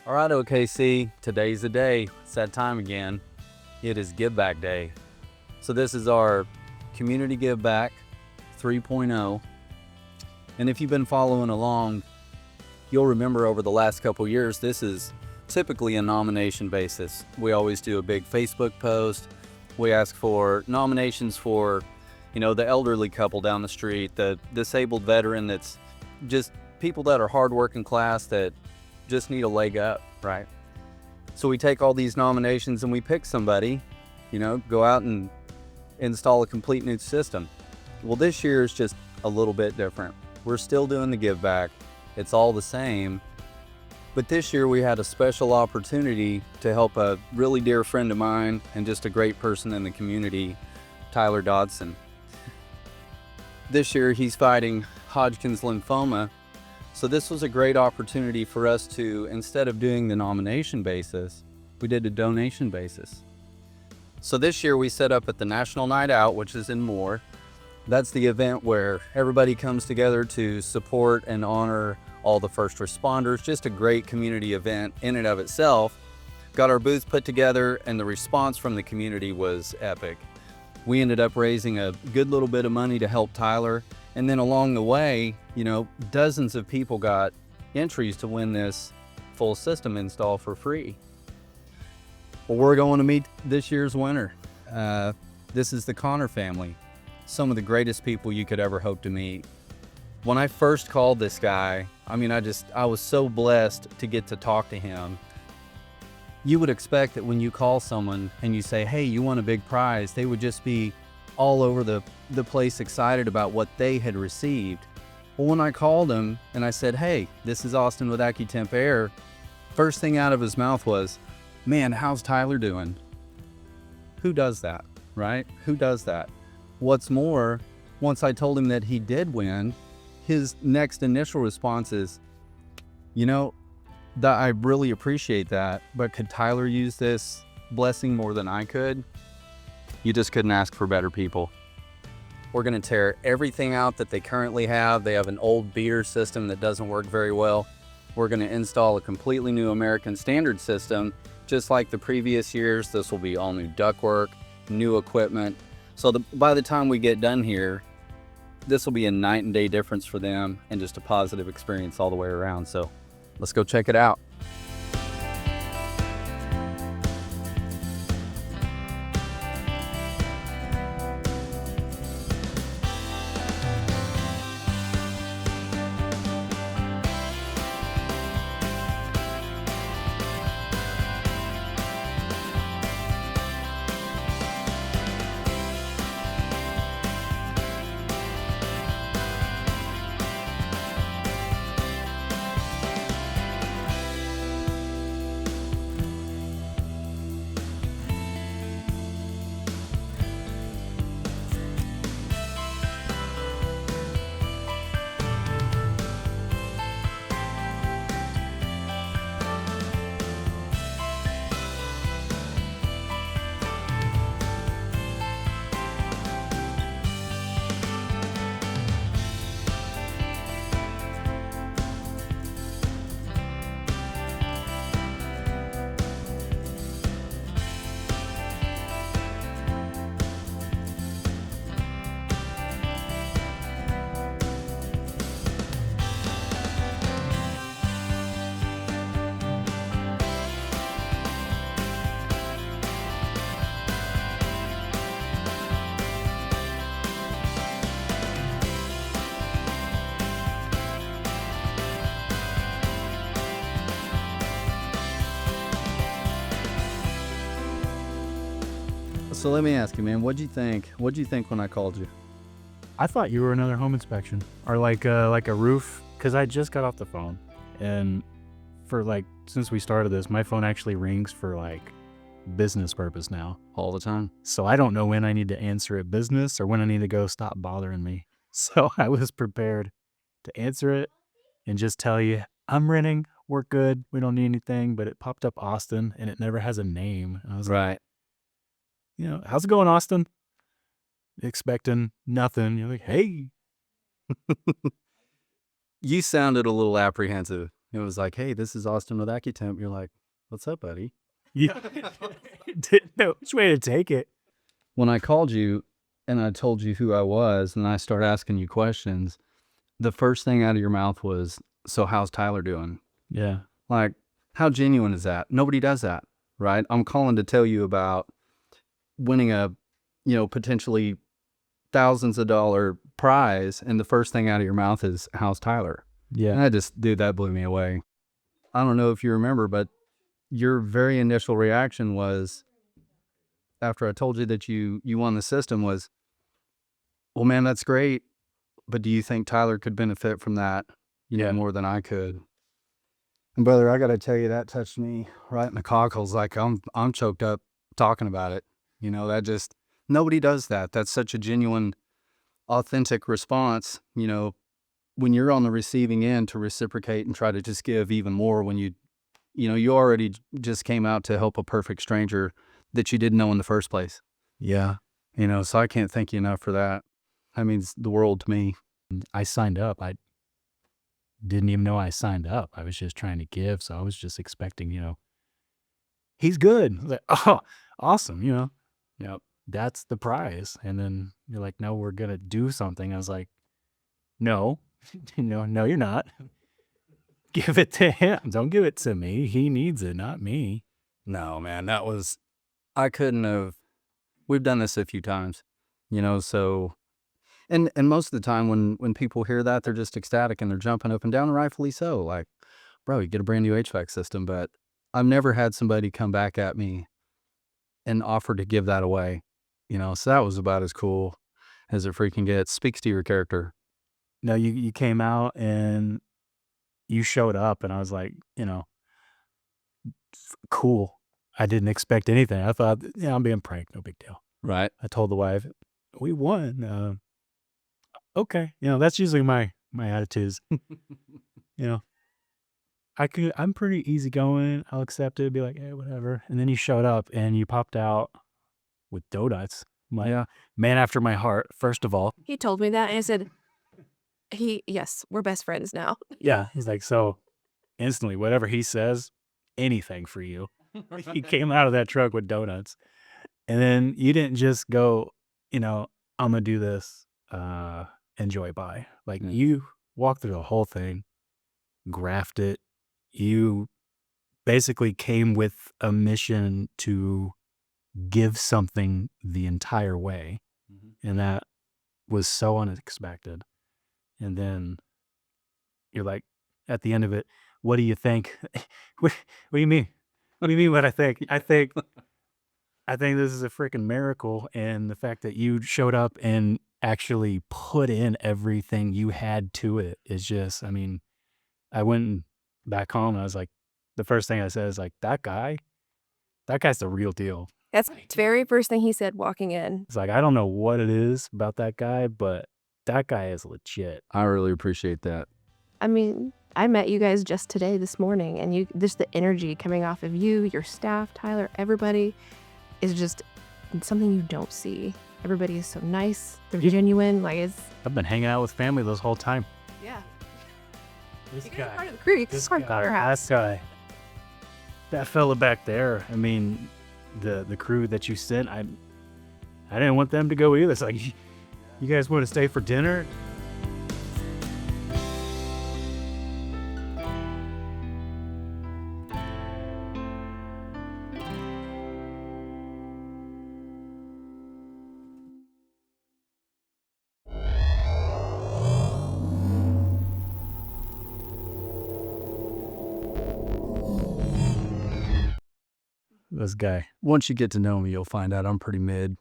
All right, OKC, today's the day. It's that time again. It is Give Back Day. So this is our Community Giveback 3.0. And if you've been following along, you'll remember over the last couple years, this is typically a nomination basis. We always do a big Facebook post. We ask for nominations for, the elderly couple down the street, the disabled veteran that's just people that are hardworking class that just need a leg up, right? So we take all these nominations and we pick somebody, go out and install a complete new system. Well, this year is just a little bit different. We're still doing the give back. It's all the same. But this year we had a special opportunity to help a really dear friend of mine and just a great person in the community, Tyler Dodson. This year he's fighting Hodgkin's lymphoma. So this was a great opportunity for us to, instead of doing the nomination basis, we did a donation basis. So this year we set up at the National Night Out, which is in Moore. That's the event where everybody comes together to support and honor all the first responders. Just a great community event in and of itself. Got our booth put together and the response from the community was epic. We ended up raising a good little bit of money to help Tyler. And then along the way, dozens of people got entries to win this full system install for free. Well, we're going to meet this year's winner. This is the Connor family. Some of the greatest people you could ever hope to meet. When I first called this guy, I was so blessed to get to talk to him. You would expect that when you call someone and you say, hey, you won a big prize, they would just be all over the place excited about what they had received. Well, when I called him and I said, hey, this is Austin with AccuTemp Air, first thing out of his mouth was, man, how's Tyler doing? Who does that, right? Who does that? What's more, once I told him that he did win, his next initial response is, that I really appreciate that, but could Tyler use this blessing more than I could? You just couldn't ask for better people. We're going to tear everything out that they currently have. They have an old beater system that doesn't work very well. We're going to install a completely new American Standard system. Just like the previous years, this will be all new ductwork, new equipment. So by the time we get done here, this will be a night and day difference for them and just a positive experience all the way around. So let's go check it out. So let me ask you, man, what'd you think? What'd you think when I called you? I thought you were another home inspection or like a roof, because I just got off the phone, and since we started this, my phone actually rings for business purpose now All the time. So I don't know when I need to answer it business or when I need to go stop bothering me. So I was prepared to answer it and just tell you I'm renting, we're good, we don't need anything. But it popped up Austin and it never has a name. I was Right. how's it going, Austin? Expecting nothing. You're like, hey. You sounded a little apprehensive. It was like, hey, this is Austin with AccuTemp. You're like, what's up, buddy? Yeah. Didn't know which way to take it. When I called you and I told you who I was and I started asking you questions, the first thing out of your mouth was, so how's Tyler doing? Yeah. Like, how genuine is that? Nobody does that, right? I'm calling to tell you about winning a, potentially thousands of dollar prize, and the first thing out of your mouth is, how's Tyler? Yeah. And dude, that blew me away. I don't know if you remember, but your very initial reaction was, after I told you that you won the system, was, well, man, that's great, but do you think Tyler could benefit from that, more than I could? And brother, I got to tell you, that touched me right in the cockles. Like I'm choked up talking about it. Nobody does that. That's such a genuine, authentic response, when you're on the receiving end, to reciprocate and try to just give even more when you already just came out to help a perfect stranger that you didn't know in the first place. Yeah. So I can't thank you enough for that. That means the world to me. I signed up. I didn't even know I signed up. I was just trying to give. So I was just expecting, he's good. I was like, oh, awesome. Yep, that's the prize. And then you're like, no, we're going to do something. I was like, no, no, you're not. Give it to him. Don't give it to me. He needs it, not me. No, man, I couldn't have, we've done this a few times, so, and most of the time when people hear that, they're just ecstatic and they're jumping up and down, and rightfully so. Like, bro, you get a brand new HVAC system, but I've never had somebody come back at me and offer to give that away, so that was about as cool as it freaking gets. Speaks to your character. No, you came out and you showed up, and I was like, cool. I didn't expect anything. I thought, I'm being pranked. No big deal. Right. I told the wife, we won. Okay. That's usually my attitude is, I'm pretty easygoing. I'll accept it. Be like, hey, whatever. And then you showed up and you popped out with donuts. Yeah. Man after my heart, first of all. He told me that, and I said, yes, we're best friends now. Yeah. He's like, so instantly, whatever he says, anything for you. He came out of that truck with donuts. And then you didn't just go, I'm going to do this, enjoy, bye. Like, you walked through the whole thing, graphed it. You basically came with a mission to give something the entire way. And that was so unexpected. And then you're like, at the end of it, what do you think? What do you mean? What do you mean what I think? I think this is a freaking miracle. And the fact that you showed up and actually put in everything you had to it is just, I went back home and I was like, the first thing I said is like, that guy's the real deal. That's the very first thing he said walking in. It's like, I don't know what it is about that guy, but that guy is legit. I really appreciate that. I met you guys just today, this morning, and just the energy coming off of you, your staff, Tyler, everybody is just something you don't see. Everybody is so nice. They're genuine. I've been hanging out with family this whole time. Yeah. This You guys guy. are part of the crew. You This guys are part of our house. That guy. That fella back there. The crew that you sent, I didn't want them to go either. It's like, you guys want to stay for dinner? This guy. Once you get to know me, you'll find out I'm pretty mid.